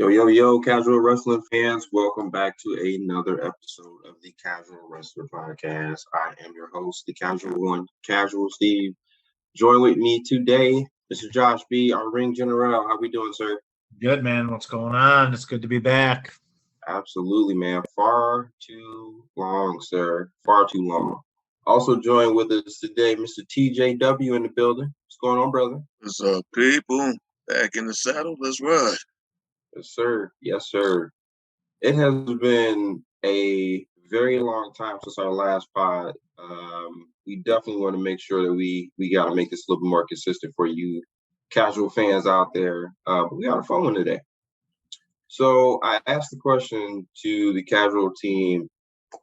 Yo, yo, yo, casual wrestling fans, welcome back to another episode of the Casual Wrestler Podcast. I am your host, the Casual One, Casual Steve. Join with me today, Mr. Josh B., our ring general. How we doing, sir? Good, man. What's going on? It's good to be back. Absolutely, man. Far too long, sir. Far too long. Also joined with us today, Mr. TJW in the building. What's going on, brother? What's up, people? Back in the saddle. Let's ride. Yes, sir. Yes, sir. It has been a very long time since our last pod. We definitely want to make sure that we got to make this a little bit more consistent for you casual fans out there. But we got a phone today. So I asked the question to the casual team,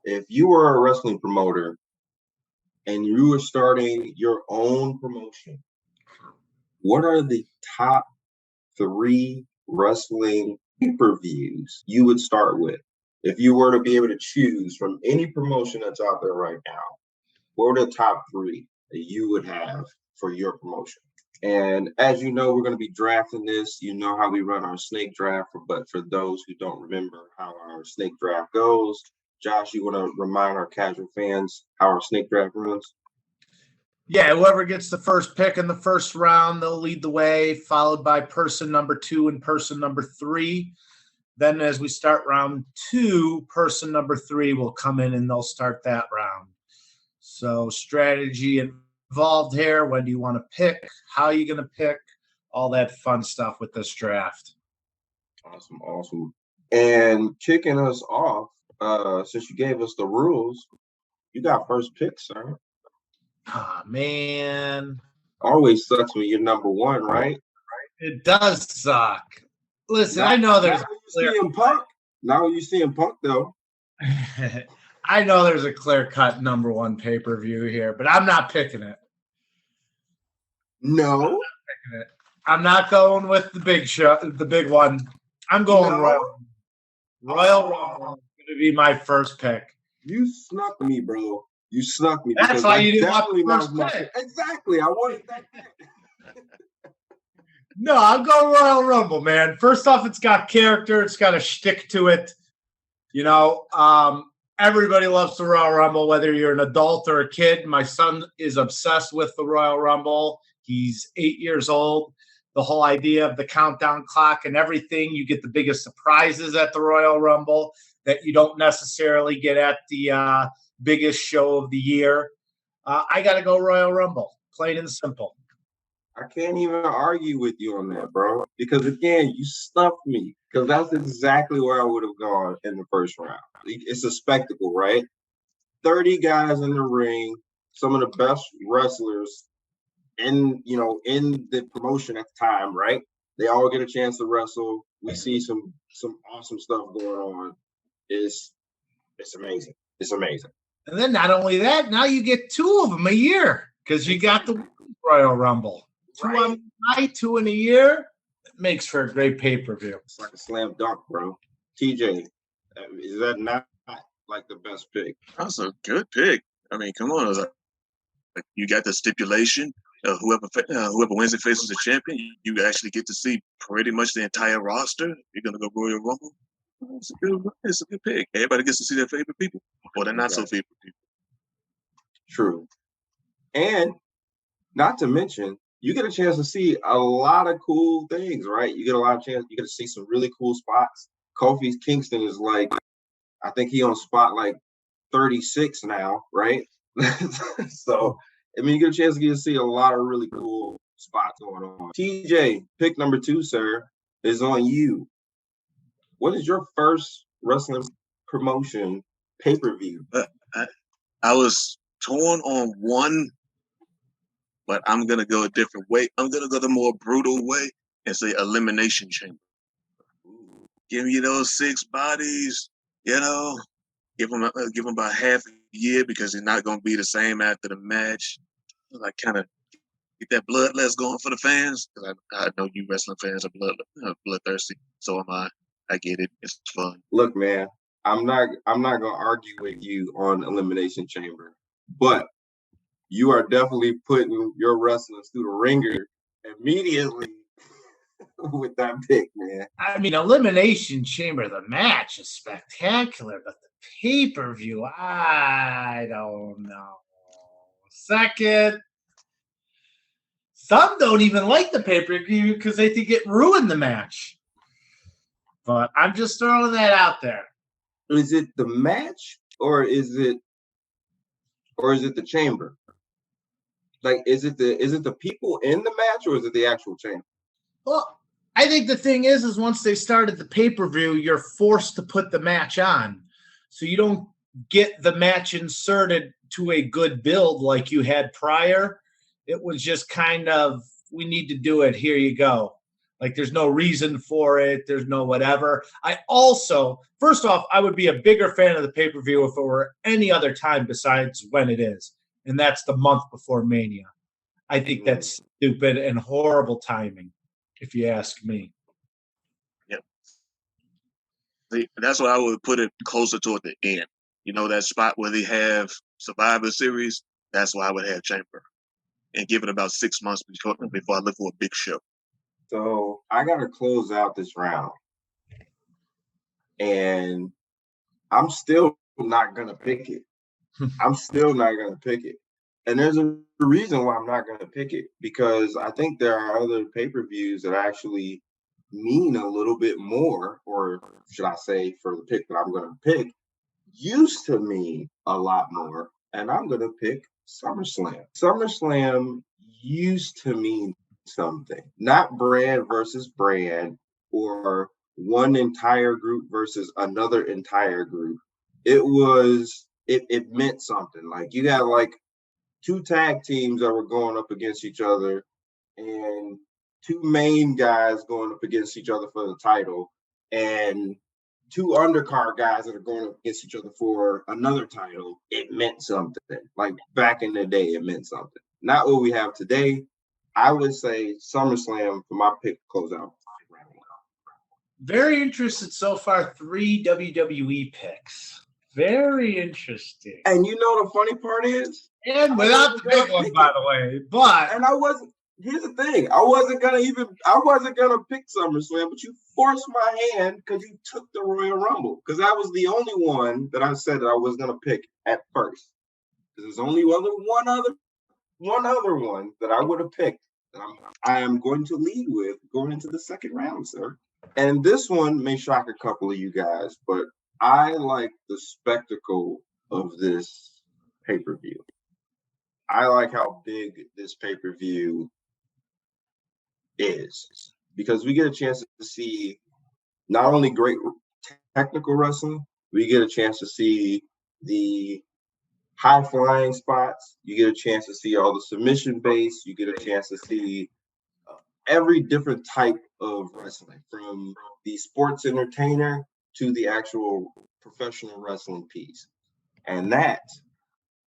if you were a wrestling promoter and you were starting your own promotion, what are the top 3 wrestling pay-per-views you would start with? If you were to be able to choose from any promotion that's out there right now, what are the top 3 that you would have for your promotion? And as you know, we're going to be drafting this. You know how we run our snake draft, but for those who don't remember how our snake draft goes, Josh, you want to remind our casual fans how our snake draft runs? Yeah, whoever gets the first pick in the first round, they'll lead the way, followed by person number 2 and person number 3. Then as we start round 2, person number 3 will come in and they'll start that round. So strategy involved here. When do you want to pick? How are you going to pick? All that fun stuff with this draft. Awesome. And kicking us off, since you gave us the rules, you got first pick, sir. Ah, man. Always sucks when you're number 1, right? It does suck. Listen, I know there's Now you see him Punk, though. I know there's a clear-cut number 1 pay-per-view here, but I'm not picking it. No. I'm not going with the big show, the big one. I'm going Royal Rumble is going to be my first pick. You snuck me, bro. You snuck me. That's why you didn't want the first pick. Exactly. I wanted that pick. No, I'm going Royal Rumble, man. First off, it's got character. It's got a shtick to it. You know, everybody loves the Royal Rumble, whether you're an adult or a kid. My son is obsessed with the Royal Rumble. He's 8 years old. The whole idea of the countdown clock and everything, you get the biggest surprises at the Royal Rumble that you don't necessarily get at the biggest show of the year. I got to go Royal Rumble, plain and simple. I can't even argue with you on that, bro. Because, again, you stumped me. Because that's exactly where I would have gone in the first round. It's a spectacle, right? 30 guys in the ring, some of the best wrestlers in the promotion at the time, right? They all get a chance to wrestle. We see some awesome stuff going on. It's amazing. It's amazing. And then not only that, now you get 2 of them a year because you got the Royal Rumble. 2 on a night, 2 in a year. It makes for a great pay-per-view. It's like a slam dunk, bro. TJ, is that not like the best pick? That's a good pick. I mean, come on. You got the stipulation. Whoever wins it faces the champion. You actually get to see pretty much the entire roster. You're gonna go Royal Rumble. It's a good pick. Everybody gets to see their favorite people, or they're not so favorite people. True, and not to mention, you get a chance to see a lot of cool things, right? You get to see some really cool spots. Kofi Kingston is like, I think he on spot like 36 now, right? So. I mean, you get a chance to see a lot of really cool spots going on. TJ, pick number 2, sir, is on you. What is your first wrestling promotion pay-per-view? I was torn on one, but I'm going to go a different way. I'm going to go the more brutal way and say Elimination Chamber. Give me those 6 bodies, give them about half a year because they're not going to be the same after the match. I kind of get that bloodlust going for the fans because I know you wrestling fans are bloodthirsty. So am I. I get it. It's fun. Look, man, I'm not gonna argue with you on Elimination Chamber, but you are definitely putting your wrestlers through the ringer immediately with that pick, man. I mean, Elimination Chamber, the match is spectacular, but the pay-per-view, I don't know. Second, some don't even like the pay-per-view because they think it ruined the match. But I'm just throwing that out there. Is it the match or is it the chamber? Like, is it the people in the match or is it the actual chamber? Well, I think the thing is once they started the pay-per-view, you're forced to put the match on. So you don't get the match inserted to a good build like you had prior. It was just kind of, we need to do it. Here you go. Like, there's no reason for it. There's no whatever. I also, first off, I would be a bigger fan of the pay-per-view if it were any other time besides when it is. And that's the month before Mania. I think that's stupid and horrible timing, if you ask me. Yep. See, that's why I would put it closer toward the end. You know, that spot where they have Survivor Series, that's why I would have Chamber. And give it about 6 months before I look for a big show. So I got to close out this round. And I'm still not going to pick it. I'm still not going to pick it. And there's a reason why I'm not going to pick it, because I think there are other pay-per-views that actually mean a little bit more, or should I say, for the pick that I'm going to pick, used to mean a lot more. And I'm going to pick SummerSlam. SummerSlam used to mean something, not brand versus brand or one entire group versus another entire group. It meant something. Like, you got like 2 tag teams that were going up against each other and 2 main guys going up against each other for the title and 2 undercard guys that are going up against each other for another title. It meant something. Like, back in the day, it meant something. Not what we have today. I would say SummerSlam for my pick to close out. Very interested so far. 3 WWE picks. Very interesting. And you know the funny part is? And without the big one, by the way. But here's the thing. I wasn't gonna pick SummerSlam, but you forced my hand because you took the Royal Rumble. Because that was the only one that I said that I was gonna pick at first. There's only one other one that I would have picked that I am going to lead with going into the second round, sir. And this one may shock a couple of you guys, but I like the spectacle of this pay-per-view. I like how big this pay-per-view is, because we get a chance to see not only great technical wrestling, we get a chance to see the high-flying spots. You get a chance to see all the submission base. You get a chance to see every different type of wrestling, from the sports entertainer to the actual professional wrestling piece. And that,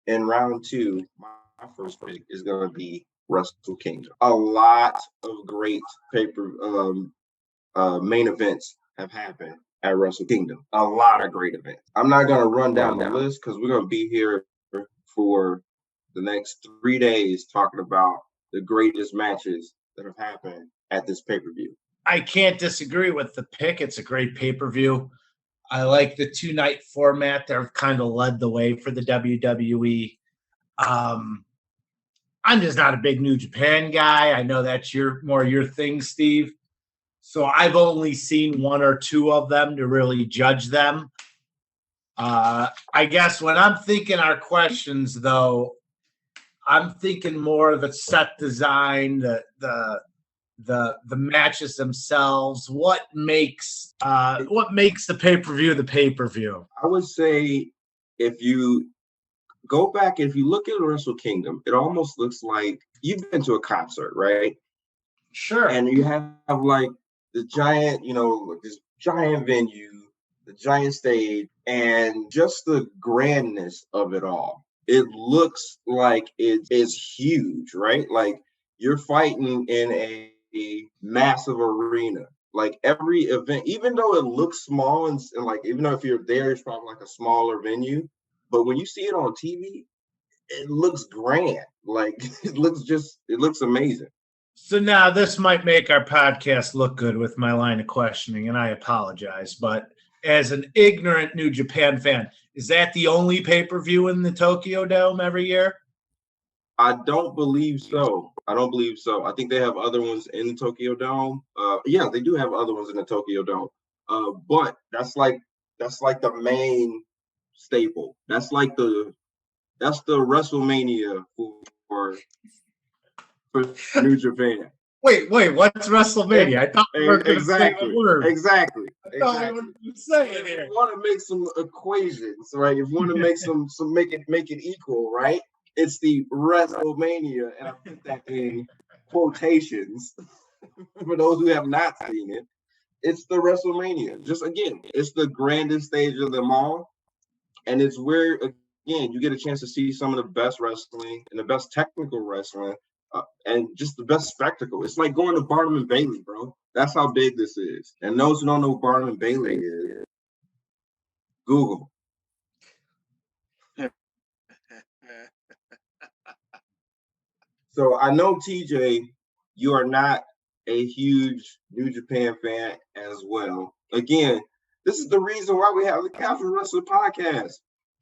in round 2, my first pick is going to be Wrestle Kingdom. A lot of great main events have happened at Wrestle Kingdom. A lot of great events. I'm not going to run down the list because we're going to be here for the next 3 days talking about the greatest matches that have happened at this pay-per-view. I can't disagree with the pick. It's a great pay-per-view. I like the 2-night format. They've kind of led the way for the WWE. I'm just not a big New Japan guy. I know that's more your thing, Steve. So I've only seen 1 or 2 of them to really judge them. I guess when I'm thinking our questions, though, I'm thinking more of the set design, the matches themselves. What makes the pay-per-view the pay-per-view? I would say, if you go back, if you look at Wrestle Kingdom, it almost looks like you've been to a concert, right? Sure. And you have like the giant, this giant venue, the giant stage, and just the grandness of it all. It looks like it is huge, right? Like, you're fighting in a massive arena. Like, every event, even though it looks small and like, even though if you're there, it's probably like a smaller venue, but when you see it on TV, it looks grand. Like, it looks amazing. So now this might make our podcast look good with my line of questioning, and I apologize. But as an ignorant New Japan fan, is that the only pay-per-view in the Tokyo Dome every year? I don't believe so. I don't believe so. I think they have other ones in the Tokyo Dome. Yeah, they do have other ones in the Tokyo Dome. But that's like the main staple. That's the WrestleMania for New Japan. Wait, what's WrestleMania? I thought we were going to say a word. Exactly. I thought we were going to say it here. If you want to make some equations, right? If you want to make make it equal, right? It's the WrestleMania, and I put that in quotations for those who have not seen it. It's the WrestleMania. Just again, it's the grandest stage of them all, and it's where again you get a chance to see some of the best wrestling and the best technical wrestling, and just the best spectacle. It's like going to Barnum and Bailey, bro. That's how big this is. And those who don't know who Barnum and Bailey is, Google. So I know, TJ, you are not a huge New Japan fan as well. Again, this is the reason why we have the Casual Wrestler podcast.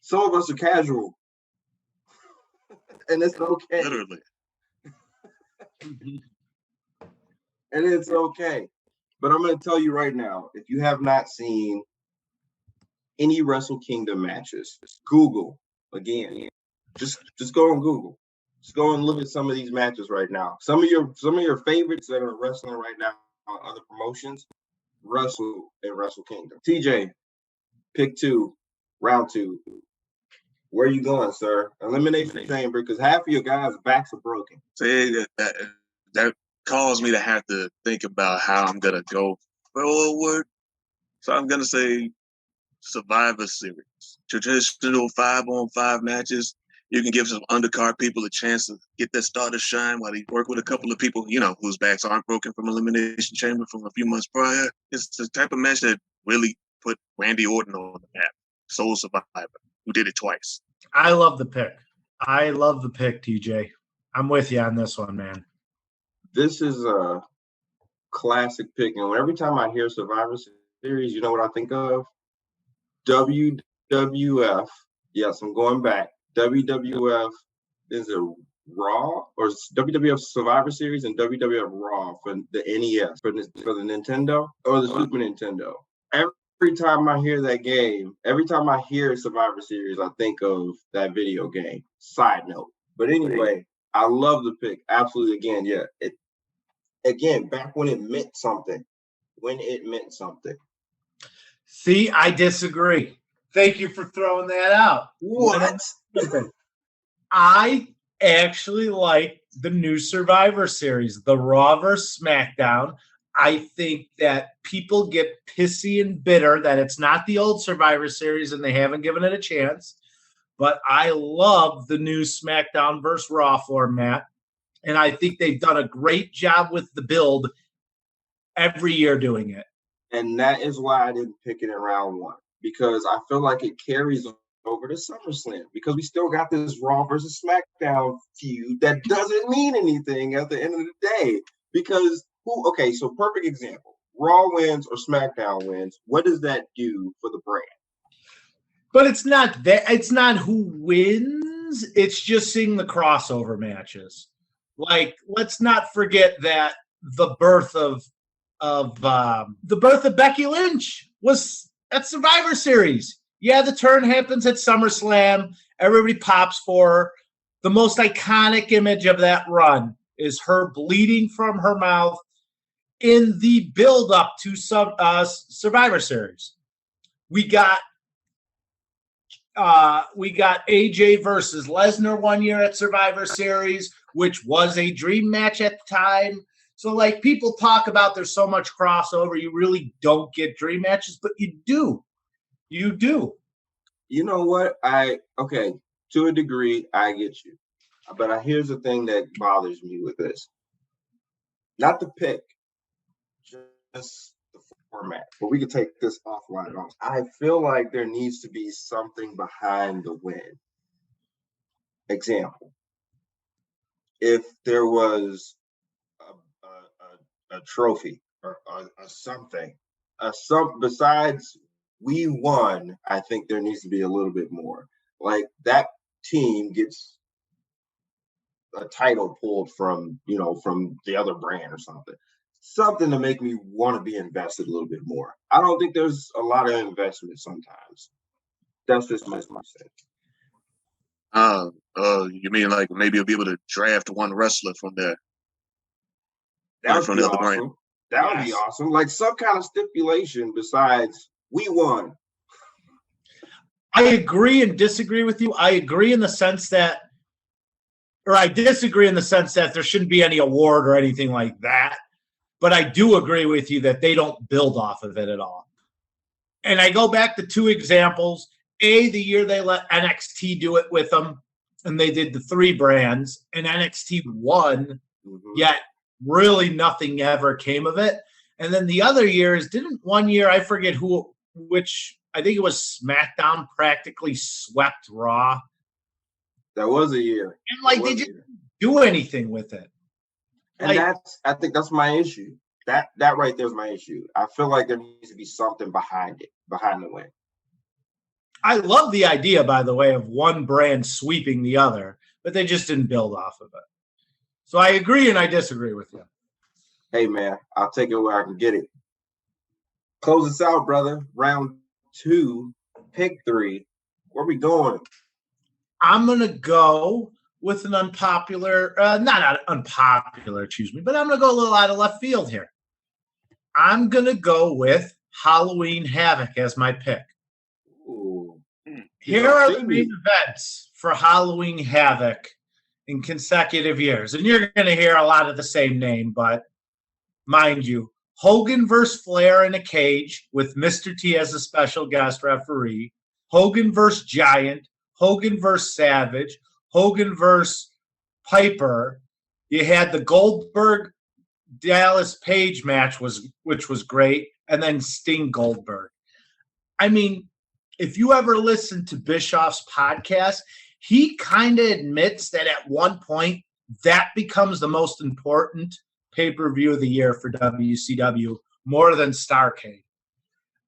Some of us are casual, and it's okay. Literally. And it's okay. But I'm going to tell you right now, if you have not seen any Wrestle Kingdom matches, Google again. Just go on Google. Just go and look at some of these matches right now. Some of your favorites that are wrestling right now on other promotions, wrestle in Wrestle Kingdom. TJ, pick 2, round 2. Where are you going, sir? Elimination Chamber, because half of your guys' backs are broken. See, that caused me to have to think about how I'm gonna go forward. So I'm gonna say Survivor Series, traditional 5-on-5 matches. You can give some undercard people a chance to get their star to shine while they work with a couple of people, whose backs aren't broken from Elimination Chamber from a few months prior. It's the type of match that really put Randy Orton on the map, Soul Survivor, who did it twice. I love the pick. TJ. I'm with you on this one, man. This is a classic pick. And every time I hear Survivor Series, you know what I think of? WWF. Yes, I'm going back. WWF is a Raw or WWF Survivor Series and WWF Raw for the NES, for the Nintendo or the Super Nintendo. Every time I hear that game, every time I hear Survivor Series, I think of that video game. Side note. But anyway, I love the pick. Absolutely. Again, yeah. Back when it meant something. See, I disagree. Thank you for throwing that out. What? I actually like the new Survivor Series, the Raw vs. SmackDown. I think that people get pissy and bitter that it's not the old Survivor Series and they haven't given it a chance. But I love the new SmackDown vs. Raw format. And I think they've done a great job with the build every year doing it. And that is why I didn't pick it in round 1, because I feel like it carries over to SummerSlam, because we still got this Raw versus SmackDown feud that doesn't mean anything at the end of the day. Because so perfect example. Raw wins or SmackDown wins. What does that do for the brand? But it's not that. It's not who wins. It's just seeing the crossover matches. Like, let's not forget that the birth of Becky Lynch was at Survivor Series. Yeah, the turn happens at SummerSlam. Everybody pops for her. The most iconic image of that run is her bleeding from her mouth in the build-up to Survivor Series. We got AJ versus Lesnar one year at Survivor Series, which was a dream match at the time. So, like, people talk about there's so much crossover, you really don't get dream matches, but you do. You do. You know what? To a degree, I get you. But here's the thing that bothers me with this. Not the pick, just the format. But we can take this offline. I feel like there needs to be something behind the win. Example. If there was a a trophy or something. Besides we won, I think there needs to be a little bit more. Like that team gets a title pulled from from the other brand or something. Something to make me want to be invested a little bit more. I don't think there's a lot of investment sometimes. That's just my sense. You mean like maybe you'll be able to draft one wrestler from there? That Like would from be the other brand. awesome. That would be awesome. Like some kind of stipulation besides we won. I agree and disagree with you. I agree in the sense that, or I disagree in the sense that there shouldn't be any award or anything like that. But I do agree with you that they don't build off of it at all. And I go back to two examples. The year they let NXT do it with them, and they did the 3 brands, and NXT won, yet really nothing ever came of it. And then the other years, didn't one year, I forget which, I think it was SmackDown practically swept Raw. That was a year. And like they didn't do anything with it. And I think that's my issue. That right there is my issue. I feel like there needs to be something behind it, behind the win. I love the idea, by the way, of one brand sweeping the other, but they just didn't build off of it. So I agree and I disagree with you. Hey, man, I'll take it where I can get it. Close us out, brother. Round 2, pick 3. Where we going? I'm going to go with an unpopular, not unpopular, excuse me, but I'm going to go a little out of left field here. I'm going to go with Halloween Havoc as my pick. Ooh. Here are the main events for Halloween Havoc in consecutive years. And you're going to hear a lot of the same name, but mind you, Hogan versus Flair in a cage with Mr. T as a special guest referee, Hogan versus Giant, Hogan versus Savage, Hogan versus Piper. You had the Goldberg Dallas Page match, which was great, and then Sting Goldberg. I mean, if you ever listen to Bischoff's podcast, he kind of admits that at one point that becomes the most important pay-per-view of the year for WCW, more than Starrcade.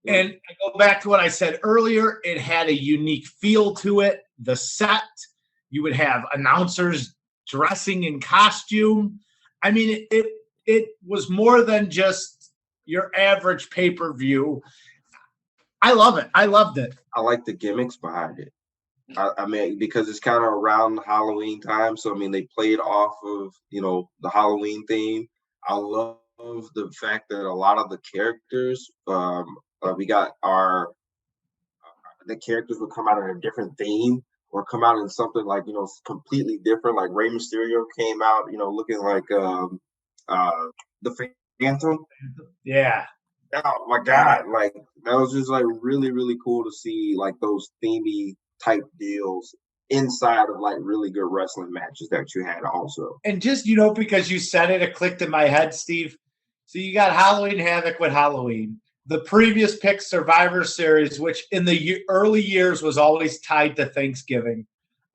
And I go back to what I said earlier. It had a unique feel to it. The set, you would have announcers dressing in costume. I mean, it was more than just your average pay-per-view. I love it. I loved it. I like the gimmicks behind it. I mean, because it's kind of around Halloween time. So, I mean, they played off of, the Halloween theme. I love the fact that a lot of the characters, we got the characters would come out in a different theme or come out in something like, completely different. Like Rey Mysterio came out, looking like the Phantom. Yeah. Oh my God. Like that was just like really, really cool to see like those themey type deals inside of like really good wrestling matches that you had also. And just, because you said it clicked in my head, Steve. So you got Halloween Havoc with Halloween. The previous pick, Survivor Series, which in the early years was always tied to Thanksgiving.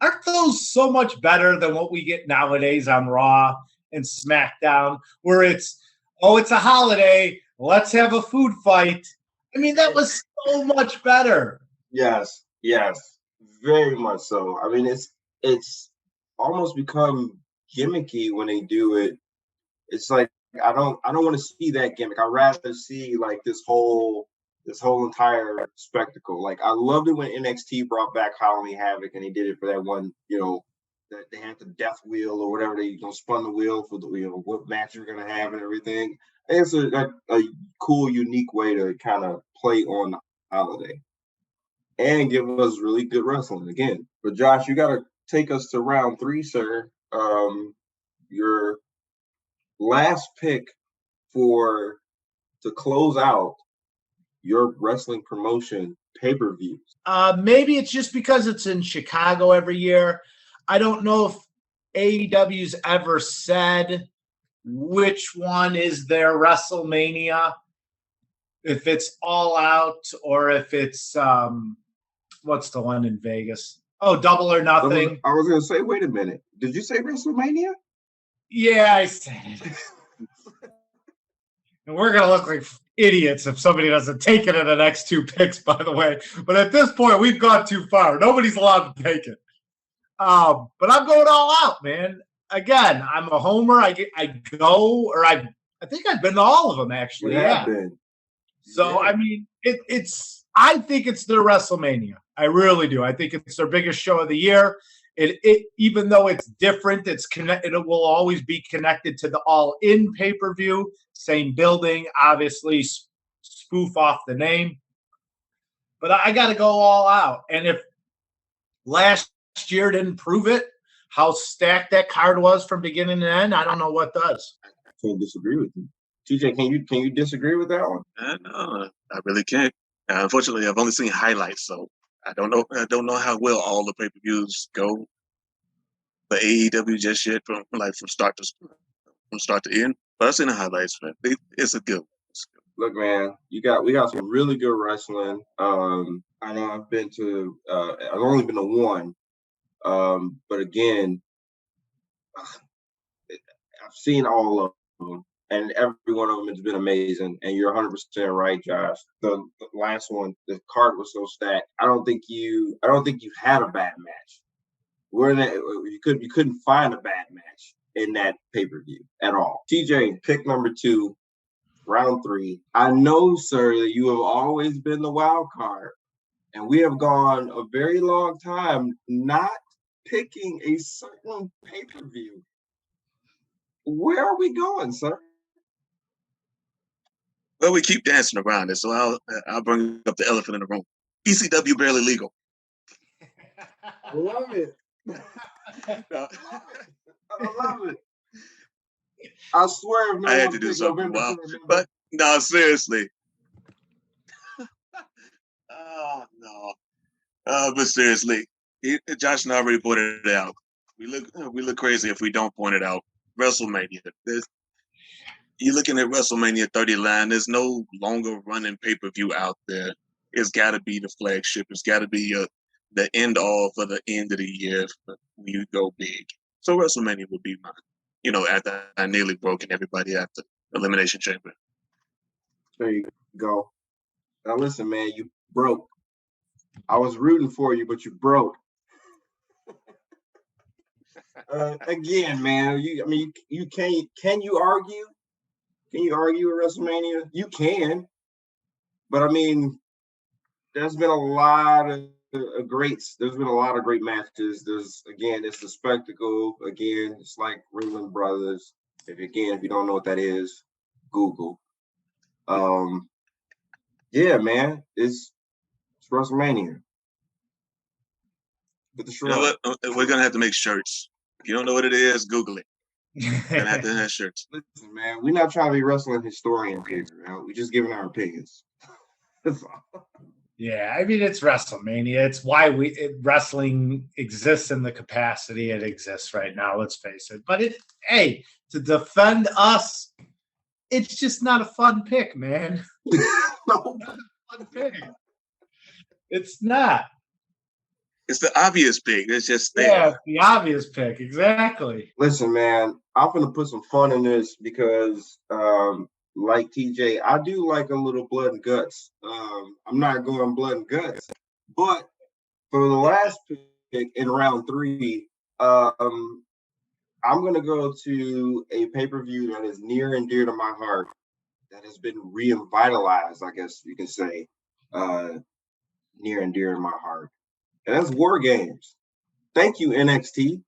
Aren't those so much better than what we get nowadays on Raw and SmackDown, where it's a holiday, let's have a food fight? I mean, that was so much better. Yes, very much so. I mean, it's almost become gimmicky when they do it. It's like I don't want to see that gimmick. I'd rather see like this whole entire spectacle. Like I loved it when NXT brought back Halloween Havoc and they did it for that one, that they had the death wheel or whatever, they spun the wheel for the what match you're gonna have and everything. It's a cool, unique way to kind of play on the holiday and give us really good wrestling again. But Josh, you gotta take us to round 3, sir. Your last pick to close out your wrestling promotion pay-per-views. Maybe it's just because it's in Chicago every year. I don't know if AEW's ever said which one is their WrestleMania, if it's All Out or if it's what's the one in Vegas? Oh, Double or Nothing. I was gonna say, wait a minute. Did you say WrestleMania? Yeah, I said it. And we're going to look like idiots if somebody doesn't take it in the next 2 picks, by the way. But at this point, we've gone too far. Nobody's allowed to take it. But I'm going all out, man. Again, I'm a homer. I think I've been to all of them, actually. You have been. So, I mean, I think it's their WrestleMania. I really do. I think it's their biggest show of the year. Even though it's different, it will always be connected to the All In pay-per-view. Same building, obviously, spoof off the name. But I got to go all out. And if last year didn't prove it, how stacked that card was from beginning to end, I don't know what does. I can't disagree with you. TJ, can you disagree with that one? No, I really can't. Unfortunately, I've only seen highlights, so I don't know how well all the pay-per-views go. The AEW just yet from start to end. But I've seen the highlights, man. It's a good one. Look, man, we got some really good wrestling. I know I've only been to one. But again, I've seen all of them, and every one of them has been amazing. And you're 100% right, Josh. The last one, the card was so stacked. I don't think you had a bad match. You couldn't find a bad match in that pay-per-view at all. TJ, pick number 2, round 3. I know, sir, that you have always been the wild card, and we have gone a very long time not picking a certain pay-per-view. Where are we going, sir? Well, we keep dancing around it, so I'll bring up the elephant in the room. ECW Barely Legal. I love it. I love it. I swear, if I had to do something wild, but no, seriously. Oh no, but seriously, Josh and I already pointed it out. We look crazy if we don't point it out. WrestleMania. You're looking at WrestleMania 30 line. There's no longer running pay-per-view out there. It's got to be the flagship. It's got to be the end all for the end of the year when you go big. So WrestleMania will be mine. After I nearly broken everybody after Elimination Chamber. There you go. Now listen, man, you broke. I was rooting for you, but you broke. Again, man, you can't. Can you argue? Can you argue with WrestleMania? You can, but I mean, there's been a lot of greats. There's been a lot of great matches. It's a spectacle. Again, it's like Ringling Brothers. If you don't know what that is, Google. Yeah, man, it's WrestleMania. You know what? We're gonna have to make shirts. If you don't know what it is, Google it. We're gonna have to have shirts. Listen, man, we're not trying to be wrestling historians here. We're just giving our opinions. That's all. Yeah, I mean, it's WrestleMania. It's why wrestling exists in the capacity it exists right now. Let's face it. But to defend us, it's just not a fun pick, man. No. Not a fun pick. It's not. It's the obvious pick. It's just there. Yeah, the obvious pick. Exactly. Listen, man, I'm going to put some fun in this because, like TJ, I do like a little blood and guts. I'm not going blood and guts. But for the last pick in round 3, I'm going to go to a pay-per-view that is near and dear to my heart, that has been revitalized, I guess you can say, near and dear to my heart. And that's War Games. Thank you, NXT,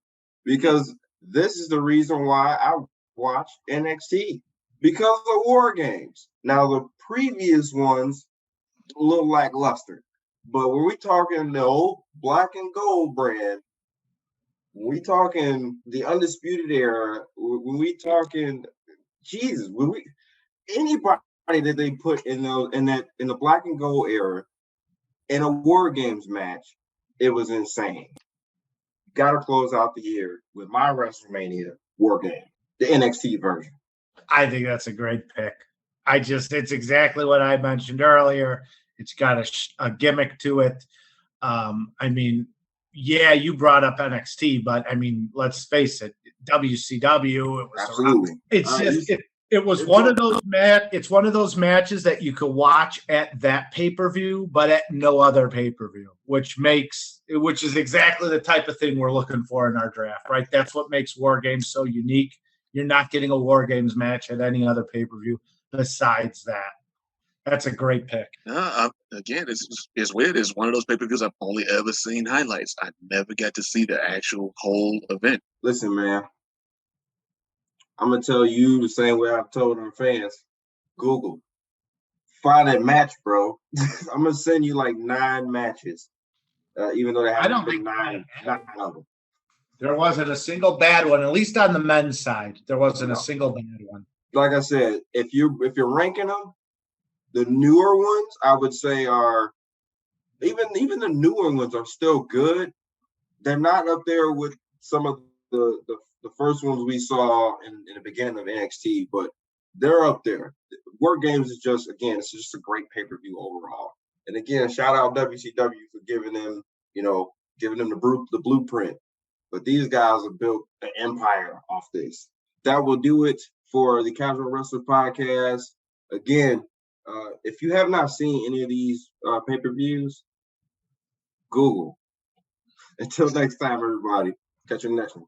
because this is the reason why I watch NXT, because of War Games. Now, the previous ones, a little lackluster. But when we talking the old black and gold brand, when we talking the Undisputed Era, when we talking, Jesus, anybody that they put in the black and gold era in a War Games match, it was insane. Got to close out the year with my WrestleMania War Game, the NXT version. I think that's a great pick. It's exactly what I mentioned earlier. It's got a gimmick to it. I mean, yeah, you brought up NXT, but I mean, let's face it, WCW. It was absolutely. It's just It was one of those it's one of those matches that you could watch at that pay-per-view, but at no other pay-per-view, which is exactly the type of thing we're looking for in our draft, right? That's what makes War Games so unique. You're not getting a War Games match at any other pay-per-view besides that. That's a great pick. Again, it's weird. It's one of those pay-per-views I've only ever seen highlights. I never got to see the actual whole event. Listen, man, I'm gonna tell you the same way I've told our fans. Google, find that match, bro. I'm gonna send you like 9 matches, even though they haven't been nine of them. There wasn't a single bad one, at least on the men's side. There wasn't a single bad one. Like I said, if you're ranking them, the newer ones I would say are even the newer ones are still good. They're not up there with some of the first ones we saw in the beginning of NXT, but they're up there. War Games is just, again, it's just a great pay-per-view overall. And again, shout out WCW for giving them the blueprint. But these guys have built an empire off this. That will do it for the Casual Wrestler Podcast. Again, if you have not seen any of these pay-per-views, Google. Until next time, everybody. Catch you next one.